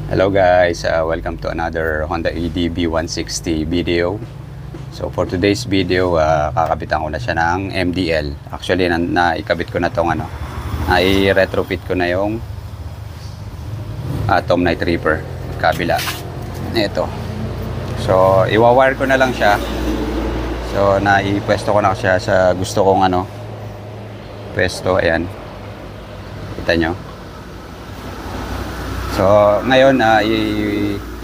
Hello guys, welcome to another Honda EDB 160 video. So for today's video, kakabitan ko na siya ng MDL. Actually, naikabit ko na tong i-retrofit ko na yung Atom Night Reaper kabila. Ito. So iwa-wire ko na lang siya. So naipwesto ko na siya sa gusto kong pwesto. Ayan. Kita nyo. So, ngayon,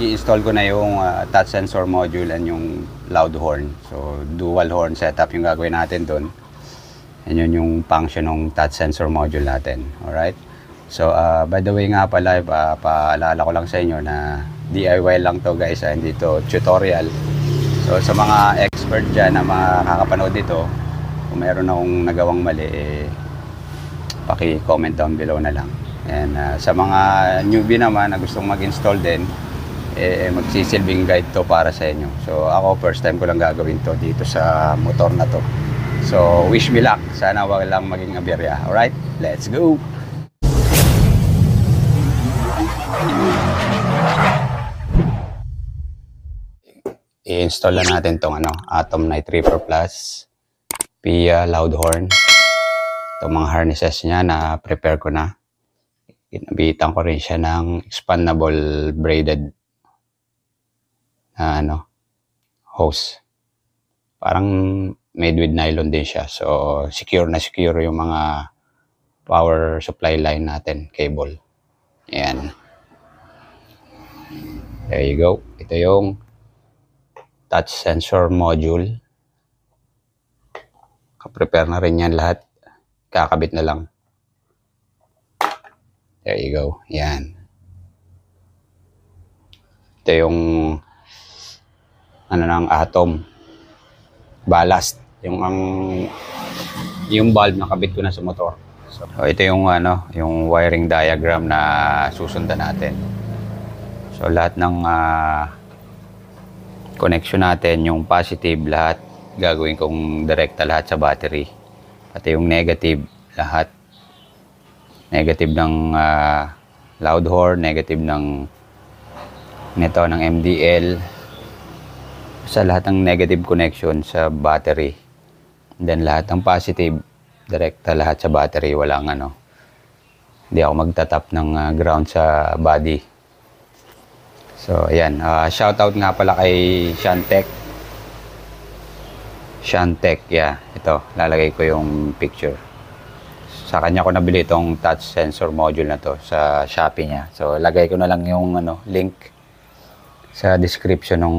i-install ko na yung touch sensor module and yung loud horn. So, dual horn setup yung gagawin natin doon. And yun yung function ng touch sensor module natin. Alright? So, by the way nga pala, paalala ko lang sa inyo na DIY lang to guys. Hindi to tutorial. So, sa mga expert dyan na makakapanood dito, kung meron akong nagawang mali, paki-comment down below na lang. And sa mga newbie naman na gustong mag-install din, magsisilbing guide to para sa inyo. So ako first time ko lang gagawin to dito sa motor na to. So wish me luck. Sana wag lang maging aberya. Alright, let's go! I-install na natin tong Atom Night Reaper Plus via loud horn. Itong mga harnesses niya na prepare ko na. Kinabitan ko rin siya ng expandable braided hose. Parang made with nylon din siya. So, secure na secure yung mga power supply line natin, cable. Ayan. There you go. Ito yung touch sensor module. Ka-prepare na rin yan lahat. Kakabit na lang. There you go. Yan. Ito yung ng Atom. Ballast. Yung bulb na kabit ko na sa motor. So, ito yung yung wiring diagram na susundan natin. So lahat ng connection natin, yung positive lahat gagawin kong direkta lahat sa battery. Pati yung negative lahat. Negative ng loud horn, negative ng MDL. Sa lahat ng negative connection sa battery. Then lahat ng positive, direkta lahat sa battery. Walang hindi ako magtatap ng ground sa body. So ayan, shoutout nga pala kay Shantech. Shantech, yeah. Ito, lalagay ko yung picture. Sa kanya ko nabili itong touch sensor module na to sa Shopee niya. So lagay ko na lang yung link sa description ng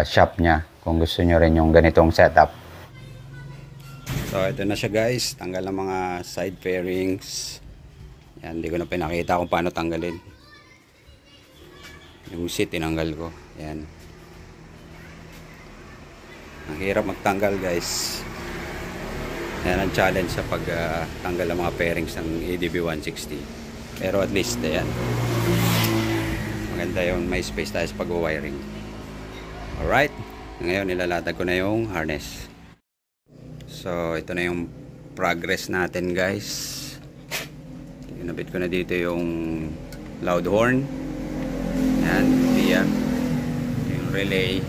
shop niya kung gusto niyo rin yung ganitong setup. So ito na siya guys, tanggal ng mga side fairings. Yan, hindi ko na pinakita kung paano tanggalin. Yung seat tinanggal ko. Yan. Ang hirap magtanggal guys. Yan ang challenge sa pagtanggal ng mga pairings ng EDB 160. Pero at least, ayan. Maganda yung may space tayo sa pag-wiring. Alright. Ngayon, nilalatag ko na yung harness. So, ito na yung progress natin guys. Inabit ko na dito yung loud horn. Ayan, via. Yung relay.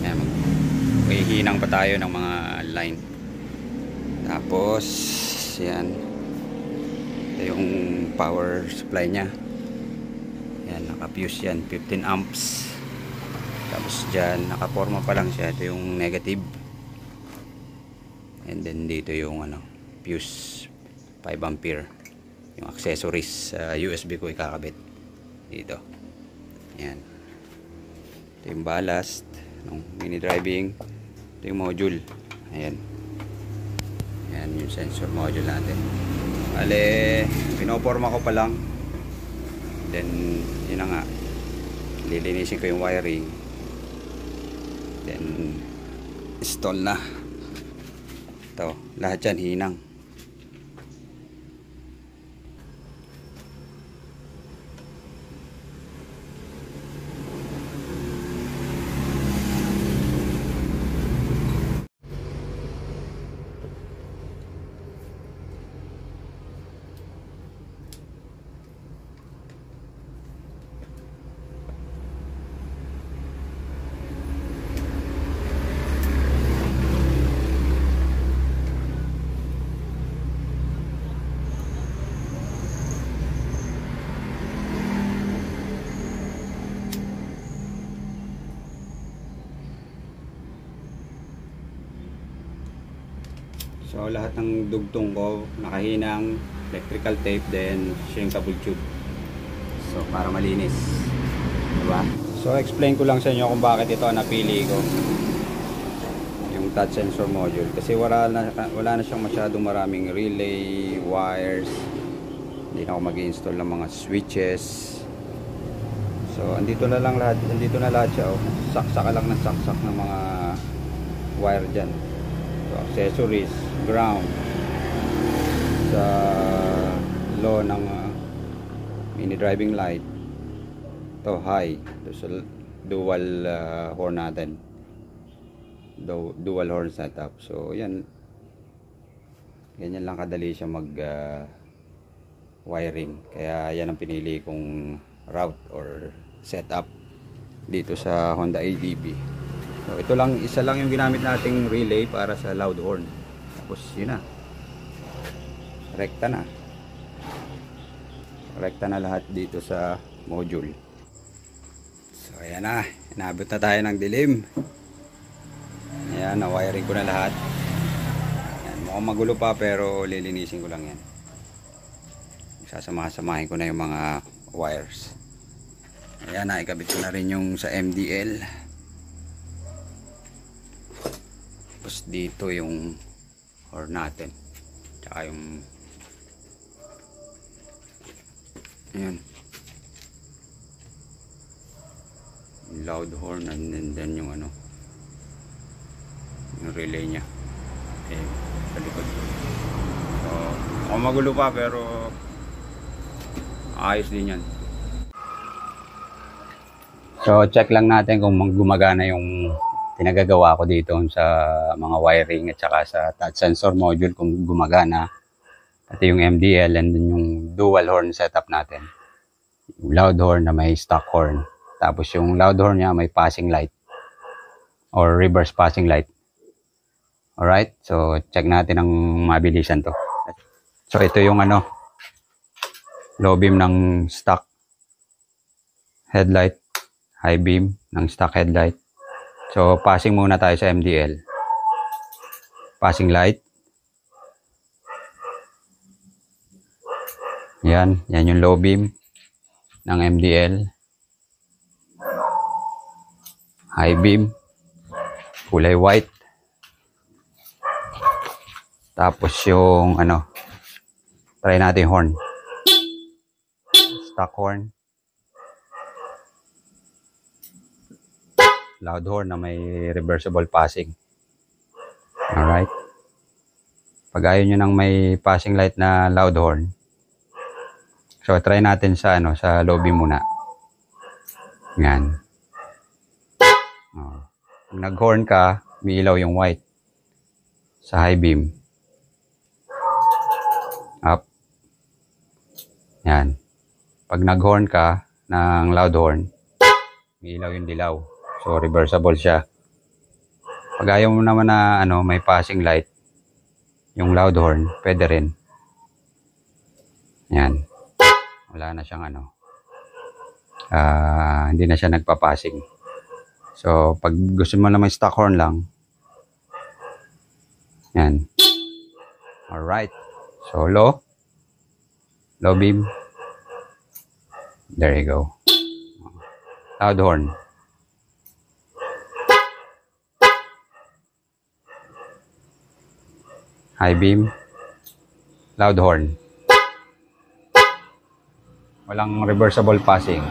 Ayan, maghihinang pa tayo ng mga line. Tapos yan, ito yung power supply nya. Yan, naka-fuse yan, 15 amps. Tapos dyan, nakaporma pa lang siya. Ito yung negative. And then dito yung fuse 5 ampere. Yung accessories sa USB ko ikakabit dito. Yan. Ito yung ballast ng mini driving. Ito yung module. Ayan. Yan yung sensor module natin. Bale, pinoporma ko pa lang. Then, yun na nga. Lilinisin ko yung wiring. Then, install na. Ito, lahat yan hinang. So lahat ng dugtong ko nakahinang electrical tape, then shrinkable tube. So para malinis, diba? So explain ko lang sa inyo kung bakit ito ang napili ko, yung touch sensor module, kasi wala na siyang masyadong maraming relay, wires. Hindi na ako mag-install ng mga switches. So andito na lahat siya, oh. Saksak lang ng saksak ng mga wire dyan. So accessories, ground, sa low ng mini driving light, to high, sa dual horn natin, dual horn setup. So yan, ganyan lang kadali siya mag wiring, kaya yan ang pinili kong route or setup dito sa Honda ADB. So ito lang, isa lang yung ginamit nating relay para sa loud horn. Tapos yun na, rekta na lahat dito sa module. So ayan na, inabot na tayo ng dilim. Ayan, na-wiring ko na lahat. Ayan, mukhang magulo pa pero lilinisin ko lang yan. Sasamahin ko na yung mga wires. Ayan, naikabit ko na rin yung sa MDL. Tapos dito yung horn natin, tsaka yung ayan, yung loud horn, and then yung ano, yung relay nya sa likod. So ako magulo pa pero ayos din yan. So check lang natin kung gumagana yung pinagagawa ko dito sa mga wiring at saka sa touch sensor module, kung gumagana. Pati yung MDL and then yung dual horn setup natin. Yung loud horn na may stock horn. Tapos yung loud horn niya may passing light or reverse passing light. Alright, so check natin ang mabilisan to. So ito yung ano, low beam ng stock headlight, high beam ng stock headlight. So passing muna tayo sa MDL. Passing light. Yan yung low beam ng MDL. High beam, kulay white. Tapos yung ano, try natin horn. Stock horn. Loud horn na may reversible passing. Alright. Pag ayaw nyo ng may passing light na loud horn, so try natin sa ano, sa low beam muna. Yan. Oh. Pag nag-horn ka, may ilaw yung white. Sa high beam, up. Yan. Pag nag-horn ka ng loud horn, may ilaw yung dilaw. So reversible siya. Pag ayaw mo naman na ano, may passing light, yung loud horn, pwede rin. Yan. Wala na siyang ano, hindi na siya nagpa-passing. So pag gusto mo na may stock horn lang, yan. Alright. So low beam. There you go. Loud horn. High beam. Loud horn. Walang reversible passing.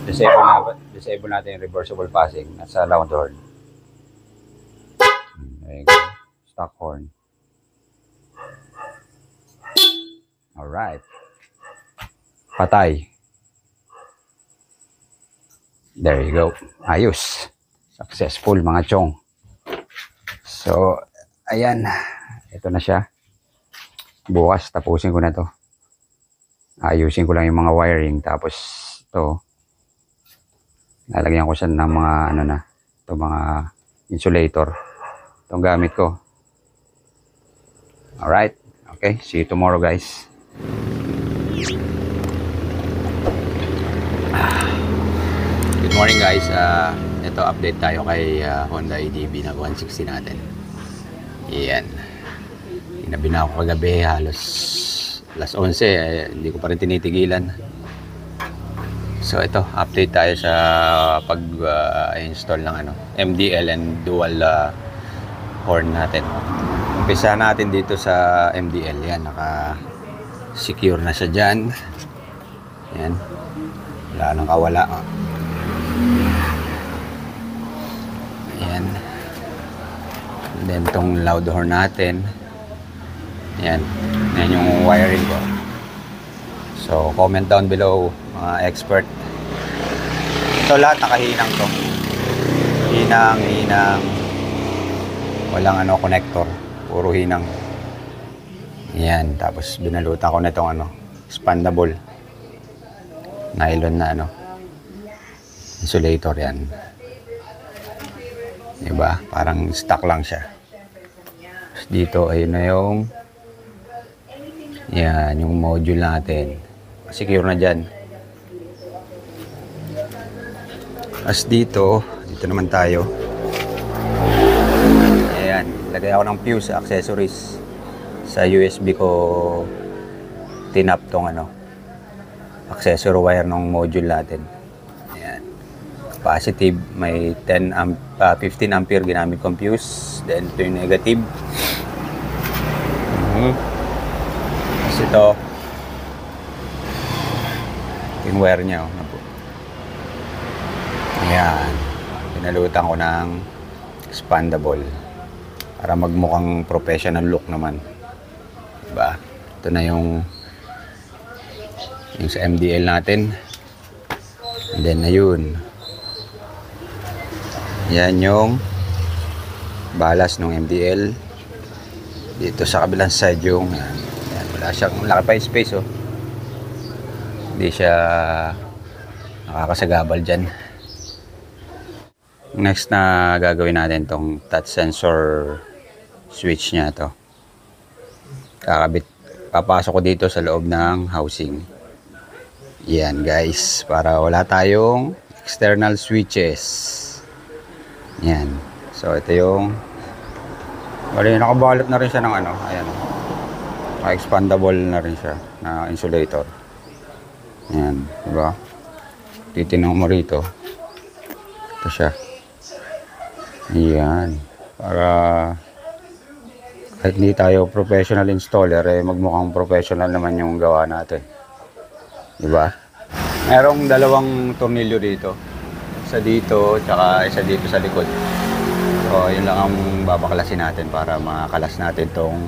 Disable natin yung reversible passing. Nasa loud horn. There you go. Stock horn. Alright. Patay. There you go. Ayos. Successful mga chong. So, ayan. Ito na siya. Bukas, tapusin ko na to. Ayusin ko lang yung mga wiring. Tapos, ito. Lalagyan ko siya ng mga, ano na. Ito mga insulator. Itong gamit ko. Alright. Okay. See you tomorrow, guys. Good morning, guys. Ito update tayo kay Honda ADB na 160 natin. Yan. Inabi na ako kagabi, halos alas 11, hindi ko pa rin tinitigilan. So ito, update tayo sa pag-install ng MDL and dual horn natin. Umpisa natin dito sa MDL. Yan, naka-secure na siya dyan. Yan. Wala nang kawala. Yan. And then itong loud horn natin. Yan. Yan yung wiring ko. So, comment down below, mga expert. Ito lahat nakahinang to. Hinang. Walang connector. Puro hinang. Yan. Tapos binalutan ko na itong expandable. Nylon na insulator yan. Diba? Parang stock lang siya. Tapos dito, ayun na yung module natin. Secure na dyan. Tapos dito naman tayo. Ayan, lagay ako ng fuse accessories. Sa USB ko tinap tong accessory wire ng module natin. Ayan. Positive, may 15 ampere ginamit kong fuse. Then ito yung negative. Tapos ito yung wire nya. Ayan. Pinalutan ko ng expandable para magmukhang professional look naman. Diba? Ito na yung sa MDL natin. And then ayun. Yan yung balas ng MDL. Dito sa kabilang side yung yan, wala siyang laki pa yung space Hindi siya nakakasagabal dyan. Next na gagawin natin tong touch sensor switch nya to. Papasok ko dito sa loob ng housing. Yan guys, para wala tayong external switches. Yan. So ito yung nakabalot na rin siya ng ayan. Naka-expandable na rin siya na insulator. Yan, diba? Titingnan mo rito. Ito siya. Yan. Para kahit hindi tayo professional installer, magmukhang professional naman yung gawa natin. Diba? Merong dalawang tornilyo dito. Isa dito, tsaka isa dito sa likod. So, yun lang ang babaklasin natin para makalas natin tong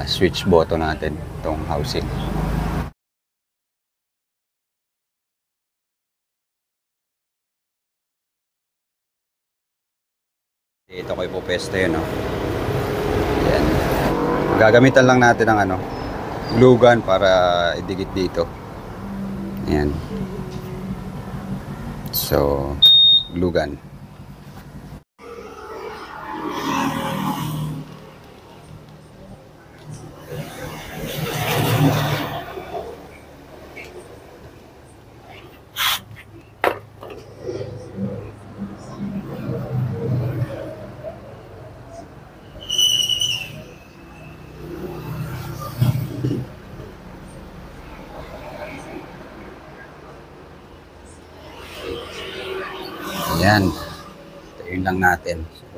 switch button natin, tong housing. Dito ko ipopesto yun, Yan. Gagamitan lang natin ng glue gun para idikit dito. Yan. So, glue gun. Ayan. Tayo lang natin. So,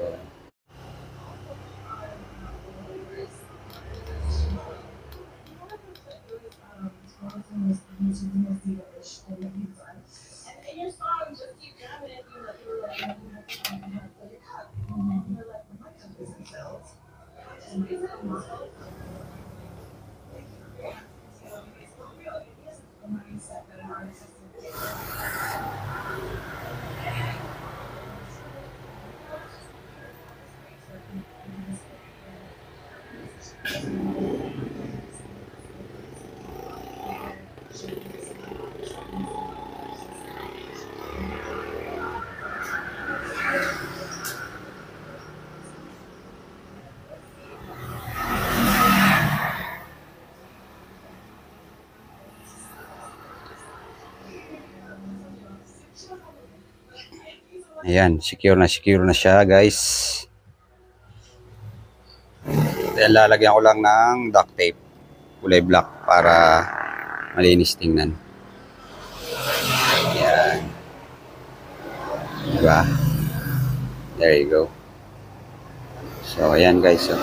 ayan, secure na siya, guys. Then lalagyan ko lang ng duct tape, kulay black para malinis tingnan. Yan. Diba? There you go. So, ayan guys. So,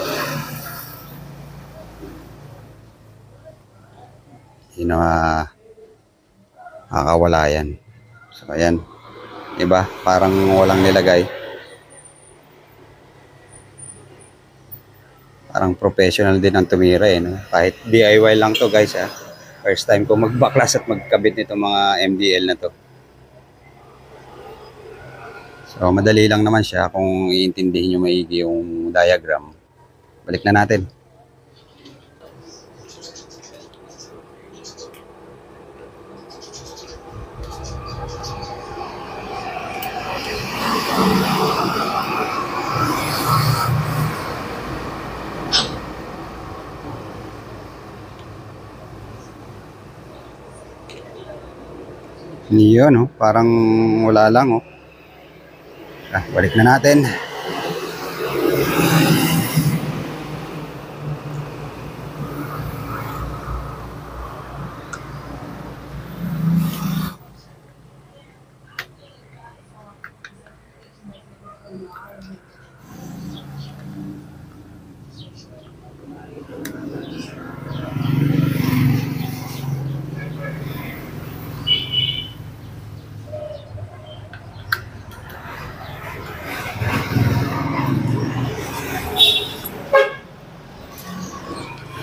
yun na makakawala yan. So, ayan. Diba? Parang walang nilagay. Parang professional din ang tumira eh. No? Kahit DIY lang to guys ha. First time ko magbaklas at magkabit nito mga MDL na to. So, madali lang naman siya kung iintindihin nyo maigi yung diagram. Balik na natin. Yun, no? Parang wala lang, oh. Balik na natin.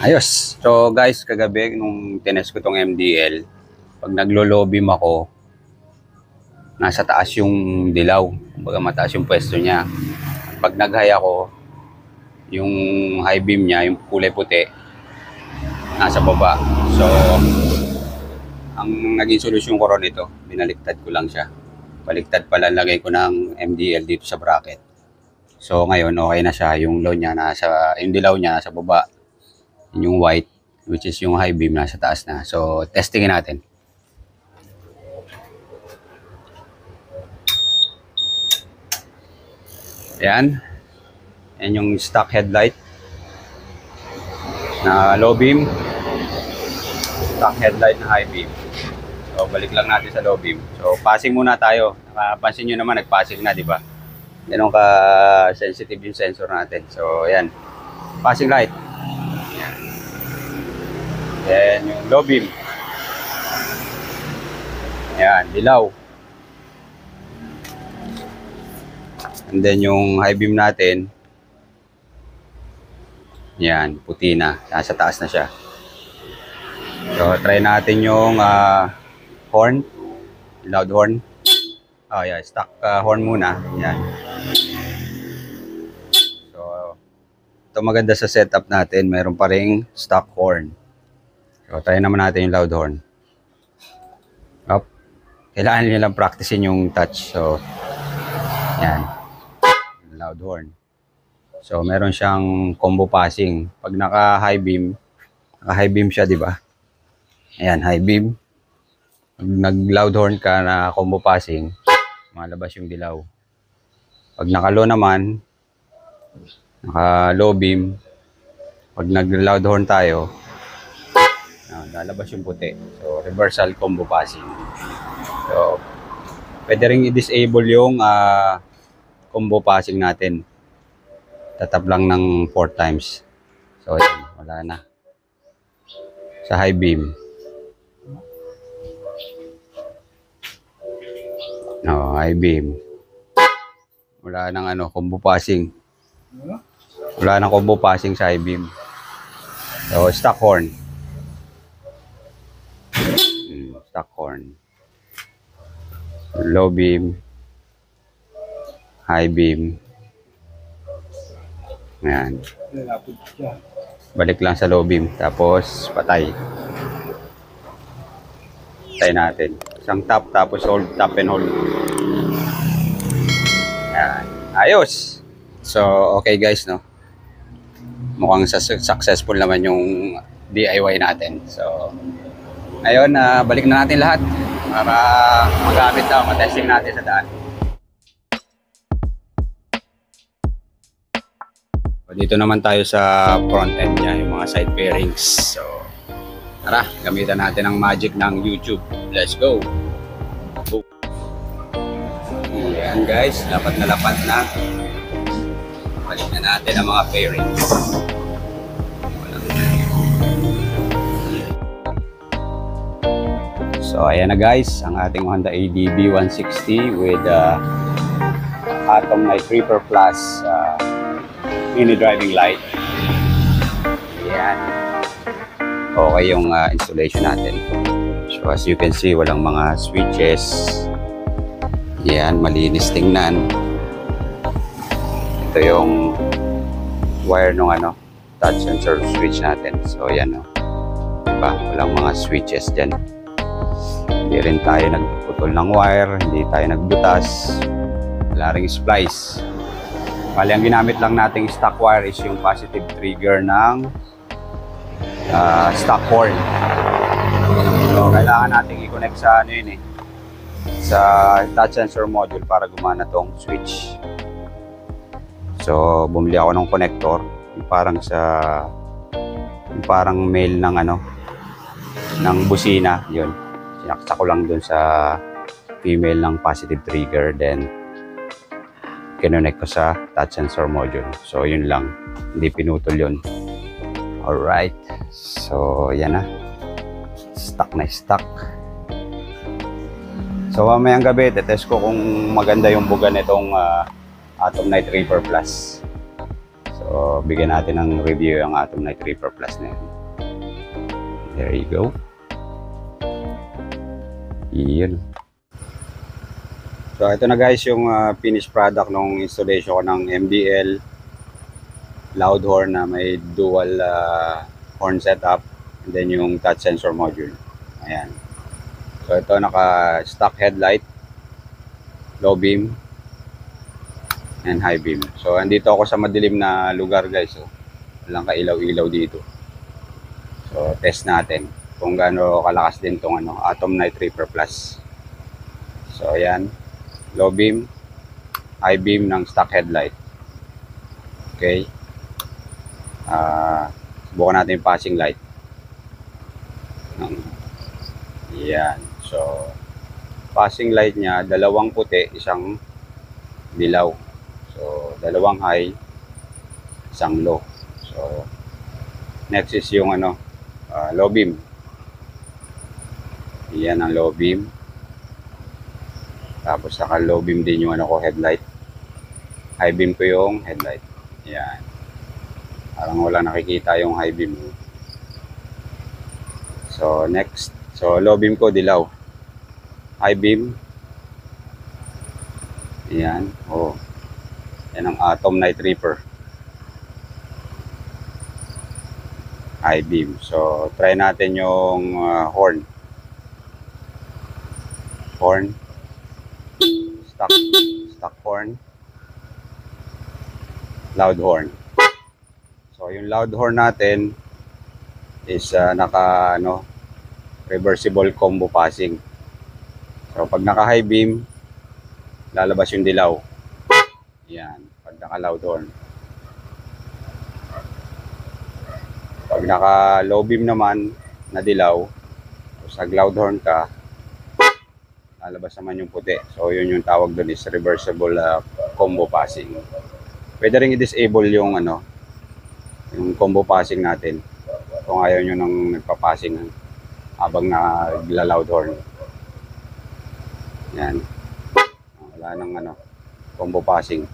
Ayos. So guys, kagabi nung tinest ko tong MDL, pag naglo-lobim ako, nasa taas yung dilaw. Kumbaga mataas yung pwesto niya. Pag nag-high ako, yung high beam niya, yung kulay puti, nasa baba. So, ang naging solusyon ko ron ito, binaliktad ko lang siya. Baliktad pala, lagay ko ng MDL dito sa bracket. So ngayon, okay na siya. Yung low niya, yung dilaw niya, nasa baba. Yung white, which is yung high beam, nasa taas na. So, testingin natin. Ayan. Ayan yung stock headlight na low beam. Stock headlight na high beam. So, balik lang natin sa low beam. So, passing muna tayo. Nakapansin nyo naman, nag-passing na, di ba? Ganun ka-sensitive yung sensor natin. So, ayan. Passing light. Then yung low beam. Ayan, dilaw. And then yung high beam natin. Ayan, puti na. Nasa taas na siya. So, try natin yung horn. Loud horn. Oh, yeah, stock horn muna. Ayan. So, ito maganda sa setup natin. Mayroon pa ring stock horn. So, try naman natin yung loud horn. Up. Kailangan nyo lang practicein yung touch. So, yan. Loud horn. So, meron siyang combo passing. Pag naka-high beam siya, di ba? Ayan, high beam. Pag nag-loud horn ka na combo passing, malabas yung dilaw. Pag naka-low naman, naka-low beam, pag nag-loud horn tayo, lalabas yung puti. So, reversal combo passing. So, pwede rin i-disable yung combo passing natin. Tatap lang ng 4 times. So, ayan, wala na. Sa high beam. No, high beam. Wala nang combo passing. Wala nang combo passing sa high beam. So, stock horn. Stock horn. Low beam. High beam. Ayan. Balik lang sa low beam. Tapos patay. Patay natin. Isang tap tapos hold. Tap and hold. Ayan. Ayos. So, okay guys, no? Mukhang successful naman yung DIY natin. So, ngayon, balik na natin lahat para magamit na, matesting natin sa daan. Dito naman tayo sa front end niya, yung mga side bearings. So, tara, gamitan natin ang magic ng YouTube. Let's go! Boom. Ayan guys, lapat na lapat na. Balik na natin ang mga bearings. So, ayan na guys, ang ating Honda ADB 160 with Atom Night Reaper Plus mini driving light. Ayan. Okay yung installation natin. So as you can see, walang mga switches. Ayan, malinis tingnan. Ito yung wire ng touch sensor switch natin. So ayan o. Diba? Walang mga switches dyan. Hindi rin tayo nagputol ng wire. Hindi tayo nagbutas. Wala ring splice. Bali, ang ginamit lang nating stock wire is yung positive trigger ng stock horn. So, kailangan natin i-connect sa sa touch sensor module para gumana tong switch. So, bumili ako ng connector, yung parang male ng ng busina, yun. Sinaksak ko lang dun sa female ng positive trigger, then kinonect ko sa touch sensor module. So, yun lang. Hindi pinutol yun. Alright. So, yan na. Stuck na stuck. So, mamayang gabi, tetest ko kung maganda yung buga nitong Atom Night Reaper Plus. So, bigyan natin ng review yung Atom Night Reaper Plus na yun. There you go. Yun. So ito na guys yung finished product ng installation ko ng MDL loud horn na may dual horn setup, and then yung touch sensor module. Ayan. So ito naka stock headlight, low beam and high beam. So andito ako sa madilim na lugar guys. So walang kailaw-ilaw dito. So test natin kung gaano kalakas din tong Atom Night Reaper Plus. So ayan. Low beam, high beam ng stock headlight. Okay. Subukan natin yung passing light. Yan. So, passing light niya, dalawang puti, isang dilaw. So, dalawang high, isang low. So, next is yung low beam. Yan ang low beam. Tapos saka low beam din yung headlight. High beam ko yung headlight. Yan. Parang wala nakikita yung high beam. So next. So low beam ko dilaw. High beam. Yan. Oh. Yan ang Atom Night Reaper. High beam. So try natin yung horn. Horn. Stock horn, loud horn. So yung loud horn natin is naka reversible combo passing. So pag naka high beam, lalabas yung dilaw. Yan, pag naka loud horn. Pag naka low beam naman na dilaw, sa loud horn ka, lalabas naman yung puti. So yun yung tawag doon is reversible combo passing. Pwede rin i-disable yung yung combo passing natin kung ayaw nyo nang nagpa-passing habang nagla-loud horn. Yan. Wala nang combo passing.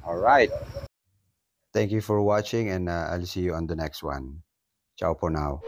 Alright. Thank you for watching, and I'll see you on the next one. Ciao for now.